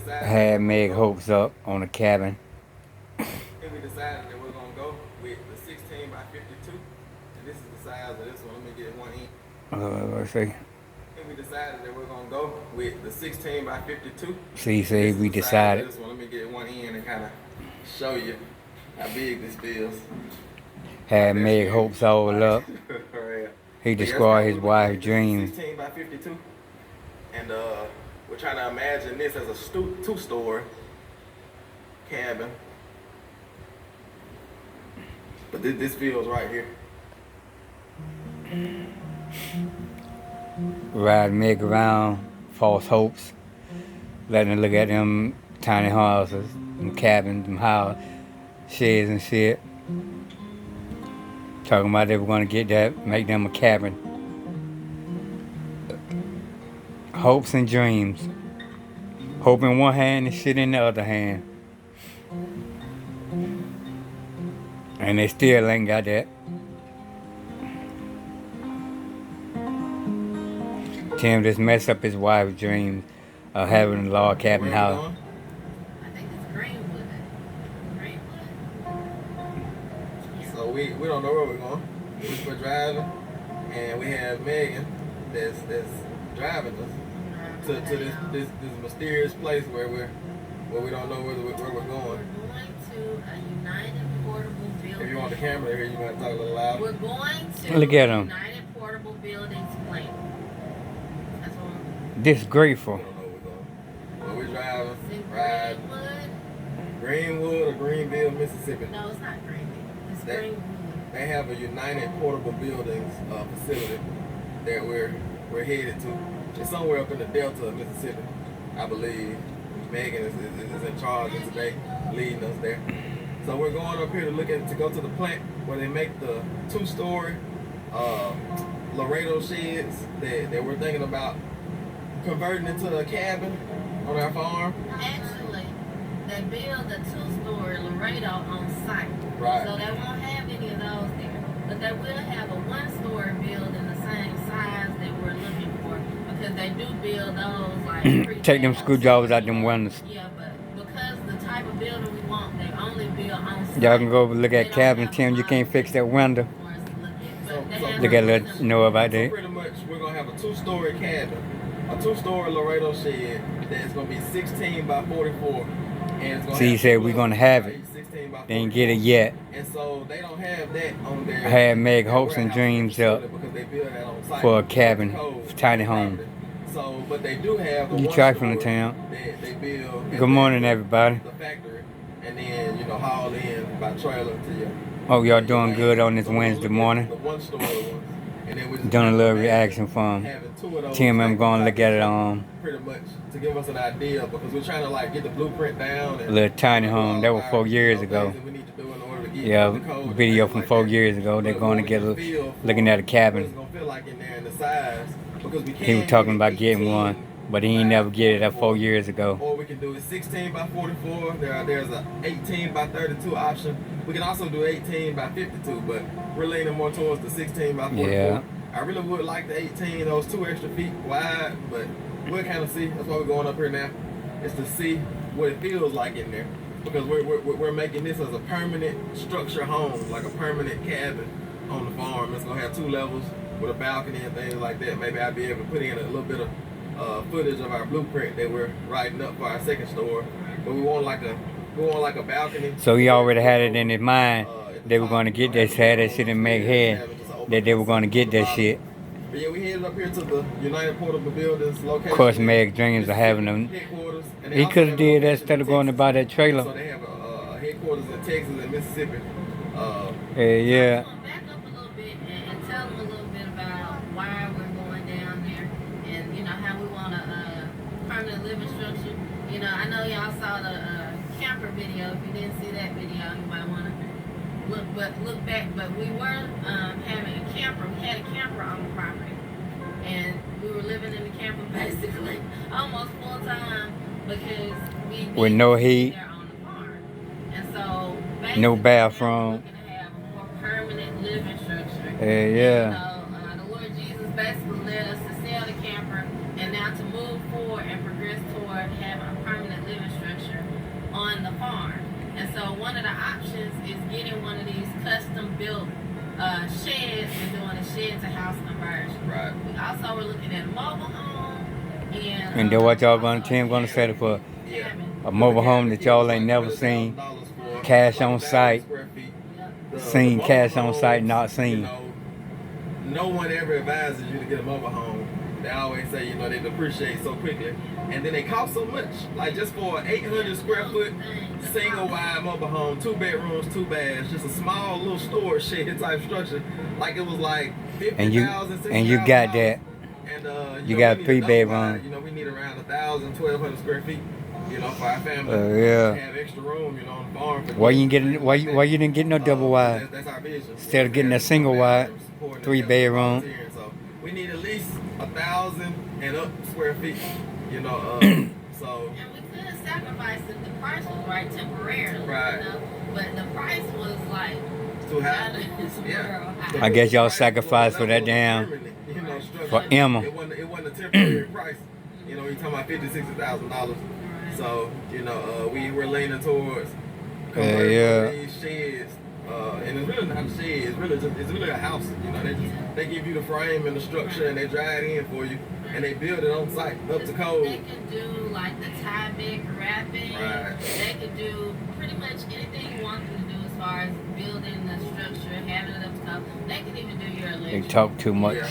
had Meg hopes up on the cabin. And we decided that we're gonna go with the 16 by 52, and this is the size of this one. Let me get one in. Let's see. And we decided that we're gonna go with the 16 by 52. See, This we is the size of decided. this one. Let me get one in and kind of show you how big this feels. Had Meg hopes all up. Right. He described his wife's dreams. 16 by 52, and we're trying to imagine this as a two-story cabin. But this feels right here. Ride Meg around, false hopes, letting her look at them tiny houses, them cabins, them house sheds and shit. Talking about they were gonna get that, make them a cabin. Hopes and dreams. Hope in one hand and shit in the other hand. And they still ain't got that. Tim just messed up his wife's dreams of having a log cabin house. I think it's Greenwood. So we don't know where we're going. We're driving, and we have Megan that's driving us to this mysterious place where we don't know where we're going. We're going to a United Portable Buildings. If you want the camera here, you gotta talk a little loud. We're going to Look at him. United Portable Buildings plant. That's what Disgraceful. We don't know where we're going. But we're driving, ride. Greenwood or Greenville, Mississippi. No, it's not Greenwood. It's Greenwood. They have a United Portable Buildings facility that we're headed to. It's somewhere up in the Delta of Mississippi, I believe. Megan is in charge of today, leading us there. So we're going up here to go to the plant where they make the two-story Laredo sheds that we're thinking about converting into a cabin on our farm. Actually, they build a two-story Laredo on site. Right. So they won't have any of those there. But they will have a one-story building the same size that we're looking for. Because they do build those like Take them screwdrivers out them windows. Yeah, but because the type of building we want, they only build on site. Y'all can go over look at cabin. Tim, you can't fix that window. Look at let know about that. So pretty much we're gonna have a two-story cabin, a two-story Laredo shed that's gonna be 16 by 44. And it's gonna See, he said we're gonna have it. 16 by They ain't get it yet. And so they don't have that on their. I had Meg hopes and dreams up for a cabin, tiny home. So, but they do have the You try from the town. They build. Good morning, everybody. The factory, and then haul in by trailer to you. Hope y'all doing good on this Wednesday morning. The one-story ones. And then we're just Doing a little reaction from Tim. I'm going to look at it pretty much to give us an idea because we're trying to get the blueprint down. And a little tiny home. That was 4 years ago. Yeah, video from 4 years ago. They're going to get looking at a cabin. He was talking about getting one, but he ain't never get it at 4 years ago. Or we can do it 16 by 44. There's a 18 by 32 option. We can also do 18 by 52, but we're leaning more towards the 16 by 44. Yeah. I really would like the 18, those 2 extra feet wide, but we'll kind of see. That's why we're going up here now, is to see what it feels like in there. Because we're making this as a permanent structure home, like a permanent cabin on the farm. It's gonna have 2 levels with a balcony and things like that. Maybe I'll be able to put in a little bit of footage of our blueprint that we're writing up for our second store. But we want like a balcony. So he already had it in his mind. They were going to get that, had that shit in Meg's head, that they were going to get that shit. But yeah, we headed up here to the United Portable Buildings location. Of course, Meg's dreams of having them. He could have did that instead of going to buy that trailer. So they have a headquarters in Texas and Mississippi. Yeah. Back up a little bit and tell them a little bit about why we're going down there and how we want a permanent living structure. I know y'all saw the camper video. If you didn't see that video, you might want to look back. But we were having a camper. We had a camper on the property, and we were living in the camper basically almost full time because we with no heat, there on the farm, and so no bathroom. Looking to have a more permanent living structure. Yeah. The Lord Jesus basically led us to sell the camper, and now Now to move forward and progress toward having a permanent living structure on the farm. And so one of the options is getting one of these custom built sheds and doing a shed to house conversion. Right. We also were looking at a mobile home And then what y'all gonna set up for a mobile home that y'all ain't never seen, cash on site, seen cash on site, not seen. No one ever advises you to get a mobile home. They always say, they depreciate so quickly. And then they cost so much. Like just for an 800 square foot, single wide mobile home, 2 bedrooms, 2 baths, just a small little storage shed type structure. Like it was like $50,000, and you got that. And you got 3 bedrooms. We need around 1,000, 1,200 square feet. For our family, yeah. Have extra room, on the farm. Why you didn't get no double wide? That's our vision. Instead of getting a single wide, 3 bedroom. So we need at least 1,000 and up square feet. So. And we could sacrifice if the price was right temporarily. Right. But the price was like too high. Yeah. I guess y'all sacrificed for that damn. For Emma. It wasn't a temporary price. You're talking about $50,000, $60,000. So, we were leaning towards converting these sheds. And it's really not a shed, it's really a house. They give you the frame and the structure and they dry it in for you and they build it on site up to code. They can do like the tie back wrapping. Right. They can do pretty much anything you want them to do as far as building the structure, having it up to code. They can even do your electric. They talk too much. Yeah.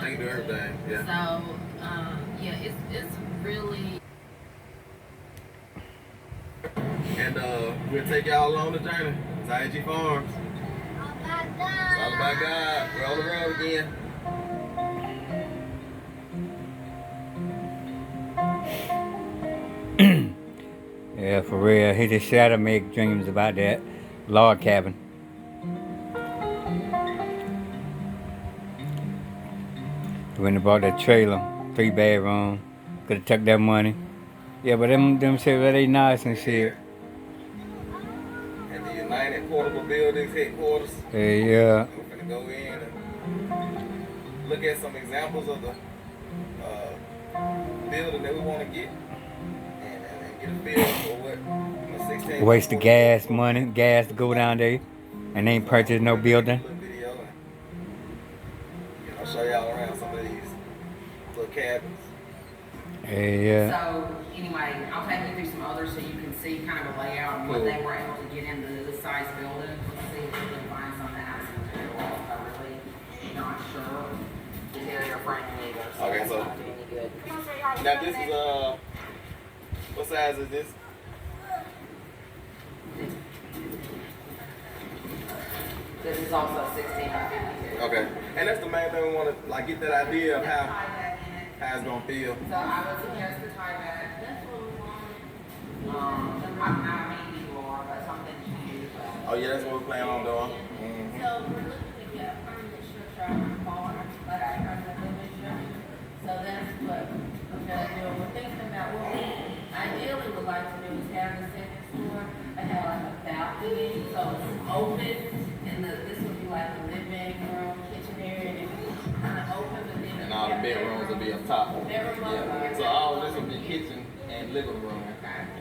They can do everything. Yeah. So, it's really. And we'll take y'all along the journey. It's IG Farms. It's all about God. We're on the road again. Yeah, for real. He just shadow make dreams about that log cabin. When they bought that trailer, 3 bedroom, could have took that money. Yeah, but them shit really nice and shit. And the United Portable Buildings headquarters. Yeah. We're gonna go in and look at some examples of the building that we want to get, and get a feel for what 16. Waste the gas money, gas to go down there, and ain't purchase no building. I'll show y'all around some of these little cabins. Yeah. So anyway, I'll take you through some others so you can see kind of a layout and what they were able to get into this size building. Let's see if we can find some that has some material. I'm really not sure. Interior framing either. So Okay, so not doing any good. now this is what size is this? This is also 16 by 52. Okay, and that's the main thing we want to get that idea of how it's gonna feel. So I would suggest the tie back. That's what we want. I'm not many people are, but something to use. Oh yeah, that's what we plan on doing. So we're looking to get a permanent structure on our farm, like a permanent living structure. So that's what we're gonna do. We're thinking about what we ideally would like to do is have the second floor and have like a balcony, so it's open, and this would be like the living room, kitchen area, and it's kind of open, but then And all the bedrooms will be up top. bedroom up Yeah. here. So all this will be kitchen and living room,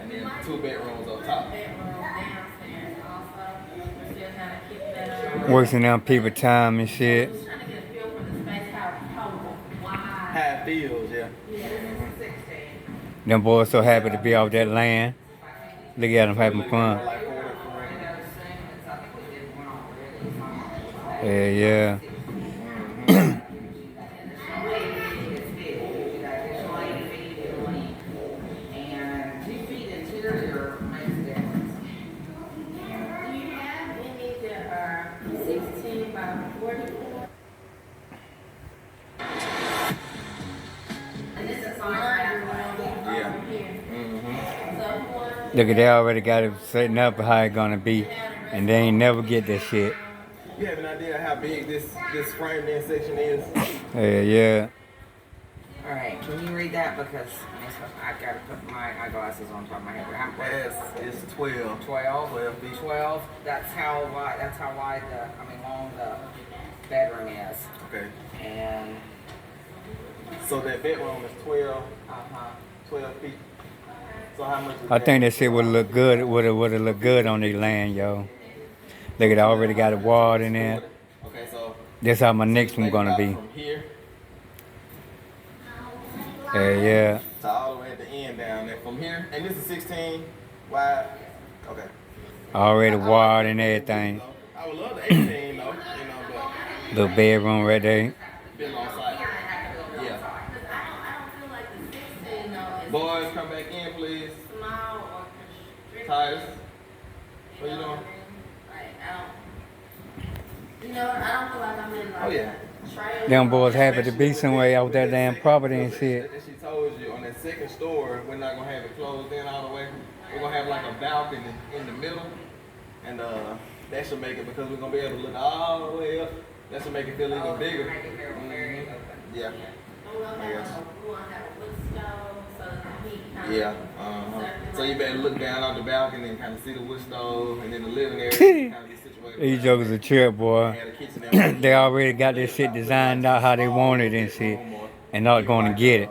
and then 2 bedrooms up top. Bedroom downstairs also. We're still kind of keeping that up. Wasting on people time and shit. Just trying to get a feel for the space, how wide. How it feels, yeah. Yeah, this is 16. Them boys so happy to be off that land. Look at them having fun. Like 40 for Yeah. And 2 feet interior makes a difference. Do you have any that are 16 by 44? And this is larger one Yeah. over here. So one. Look at they already got it setting up how it's gonna be, and they ain't never get that shit. You have an idea how big this framed in section is? Yeah. All right, can you read that? Because I've got to put my eyeglasses on top of my head. It's 12. 12 feet. 12. That's how wide long the bedroom is. Okay. And So that bedroom is 12 feet. So how much is I that? think that shit would look good. Would have look good on their land, yo. Look, it already got a wall in there. Okay, so That's how my so next you one think gonna about be. from here Yeah. to all the way at the end down there. From here, and this is 16 wide. Okay. Already I like walled that and big everything. width, though. I would love the 18 though, you know, but Little bedroom right there. been on site. Yeah. Because I don't feel like the 16 though is Boys, come back in, please. small or constricted. Titus, You what you know doing? what I mean? Like, I don't, you know, I don't feel like I'm in like Oh, yeah. a trailer. Them boys happy to be somewhere out that damn property and shit. She told you on that second store, we're not gonna have it closed in all the way. We're gonna have like a balcony in the middle, and that should make it, because we're gonna be able to look all the way up. That should make it feel even bigger. Make it very, very Mhm. open. Yeah. And we're gonna have a wood stove so that the heat kind Yeah. of So you better look down on the balcony and kind of see the wood stove, and then the living area kind of be situated. These jokers a trip, boy. Had a kitchen there. They already got this shit designed out how they want it and shit, and not gonna get it.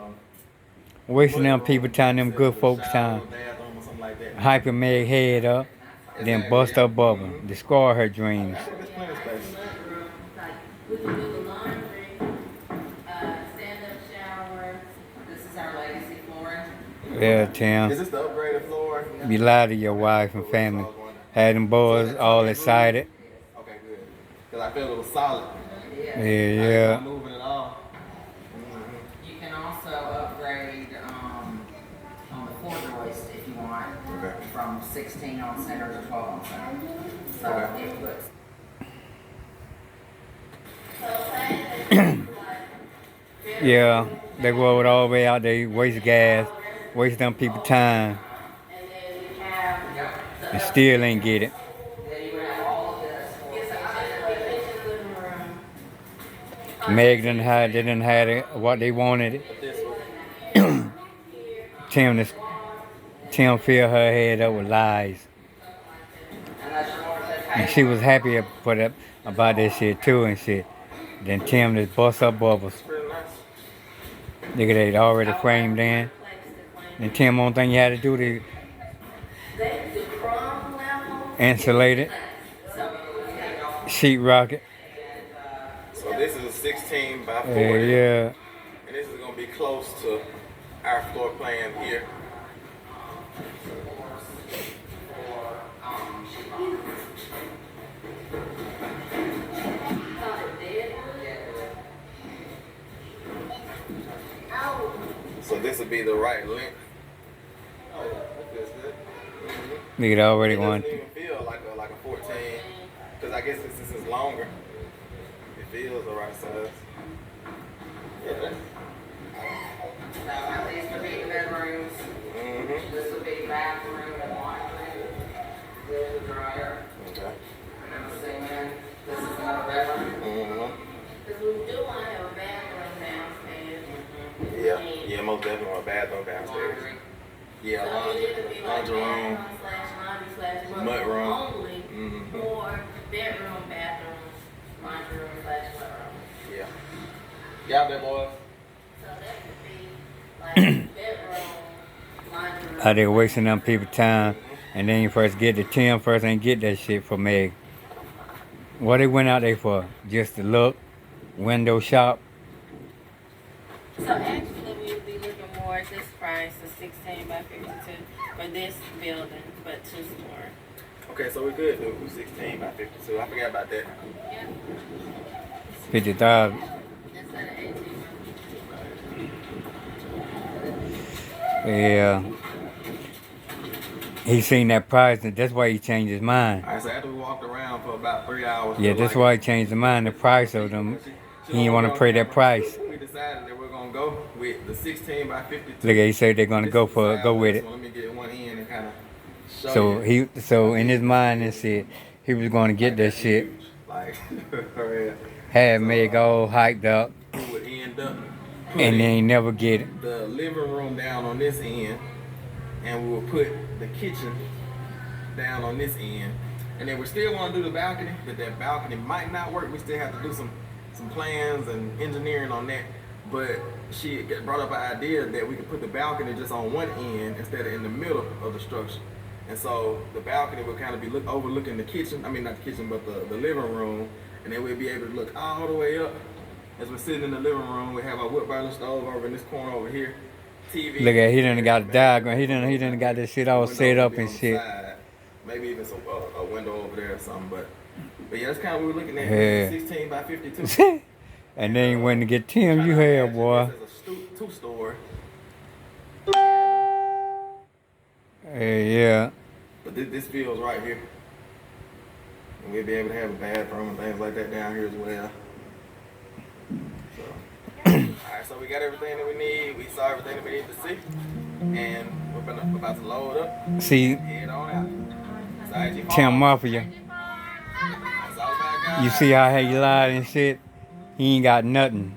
Wasting them people time, them good folks time. Hyper Meg head up, then bust her bubble, destroy her dreams. like we can do the laundry, stand-up shower. This is our legacy flooring. Yeah, Is Tim. this the upgraded floor? You lie to your wife and family. Had them boys all excited. Okay, good. Because I felt it was solid. Yeah, Not yeah. moving at all. You can also upgrade on the floor joist if you want, Okay. from 16 on center to 12 on center. So Okay. it puts Yeah, they go all the way out there, waste gas, waste them people time, And then we have and still ain't get it. then you would have all of this for it's a kitchen, living room. Meg they didn't have it, what they wanted it. This one. Tim filled her head up with lies. and that's your more And she was happy about that shit too and shit. Then Tim just bust her bubbles. Pretty nice. Nigga, they already framed in. And Tim, only thing you had to do to They do crumb level. insulate it, sheet rock it. So this is a 16 by 40. Yeah. And this is going to be close to our floor plan here. So this would be the right length. Oh yeah, that feels good. Mm-hmm. Nigga already It won. doesn't even feel like a 14, because I guess this is longer. It feels the right size. Yeah. So these would be the bedrooms. Mm-hmm. This would be bathroom and laundry. There's the dryer. Okay. And the ceiling. This is another bedroom. Mm-hmm. Because we do want to have a bathroom downstairs. Yeah, most definitely want a bathroom downstairs. Laundry. Yeah, So laundry, it would be like laundry room. bathroom slash laundry slash Mud mud room. only, Mhm. or bedroom, bathroom, laundry room slash mud room. Yeah. Y'all there, boys? So that could be like bedroom, laundry room. Out there wasting them people time, and then you first get the Tim first ain't get that shit for Meg. What they went out there for? Just to look, window shop. So actually, we would be looking more at this price, the 16 by 52, for this building, but two-story. Okay, so we could do 16 by 52. I forgot about that. Yeah, 50,000. instead of 18. Yeah. He seen that price, and that's why he changed his mind. All right, so after we walked around for about 3 hours. Yeah, that's why he changed his mind. The price of them. He didn't want to pay that price. We decided that we're gonna go with the 16 by 52. Look, he said they're gonna go with it. So let me get one in and kind of show So you. so in his mind and shit, he was gonna get that shit. Like, for real. Had Meg all hyped up, We would end up and putting they ain't never get it. the living room down on this end, and we will put the kitchen down on this end. And then we still want to do the balcony, but that balcony might not work. We still have to do some plans and engineering on that. But she brought up an idea that we could put the balcony just on one end instead of in the middle of the structure. And so the balcony would kind of be overlooking the kitchen. I mean, not the kitchen, but the living room. And then we'd be able to look all the way up. As we're sitting in the living room, we have our wood burning stove over in this corner over here. TV. Look at, he done got a diagram. He done got this shit all set up and shit. Side. Maybe even some a window over there or something. But yeah, that's kind of what we're looking at. Yeah. 16 by 52. And then when to get Tim, you have, boy. This is a two-story. Yeah. But this feels right here. And we'll be able to have a bathroom and things like that down here as well. So, alright, so we got everything that we need. We saw everything that we need to see. And we're about to load up. See, Head on out. Tim Mafia. That's all about God. You see how he lied and shit? He ain't got nothing.